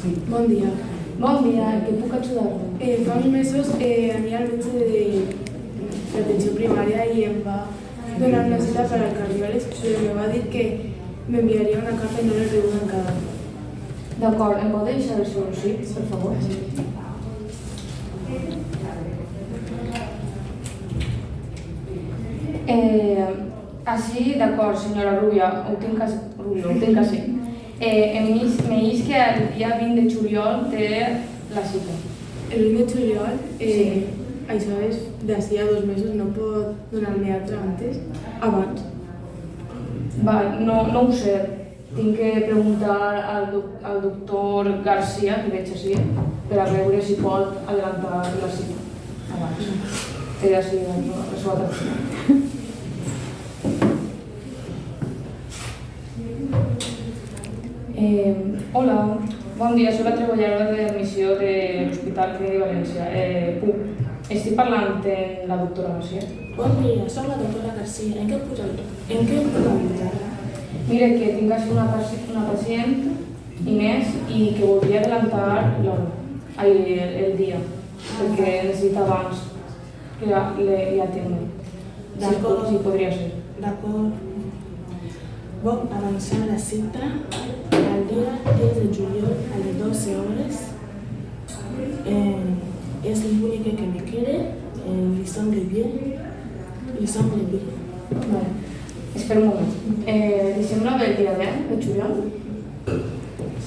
Sí. Bon dia. Bon dia, què puc ajudar-lo? Fa uns mesos aniria al metge d'atenció primària i em va donar una cita per al cardiòleg, però em va dir que m'enviaria una carta i no l'he rebut encara. D'acord, em pot deixar el seu recip, per favor? Així, d'acord, senyora Rubia, ho tinc així. Me dius que el dia 20 de juliol té la cita. El 20 de juliol, això és d'ací a 2 mesos, no pot donar-me altra abans. No ho sé, tinc que preguntar al doctor García, que veig així, per a veure si pot adelantar la cita abans. Té així la seva targeta. Hola, bon dia, soc la treballadora d'admissió de l'Hospital Clínic de València. Estic parlant amb la doctora García. Bon dia, soc la doctora García. En què puc ajudar? Mire, que tinc així una pacient, Inés, i que voldria adelantar el dia, perquè necessita abans que li atengui. D'acord. Si podria ser. D'acord. Vol avançar la cita al dia 10 de juliol a les 12 hores. Es el único que me quiere, le semble bien. Vale. Espera un moment. Li sembla bé el dia 10 de juliol?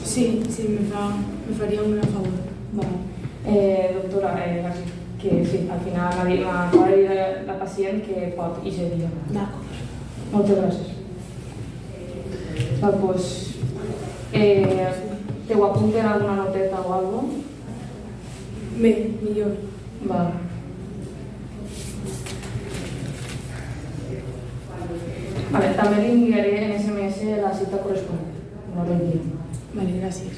Sí, me faria un gran favor. Vale. Doctora García, que sí, al final m'acaba de dir la pacient que pot aquest dia. D'acord. Moltes gràcies. Doncs, te ho apunten alguna noteta o alguna cosa? Bé, millor. Vale. També li enviaré en SMS la cita corresponent. No l'envio. Vale, gràcies.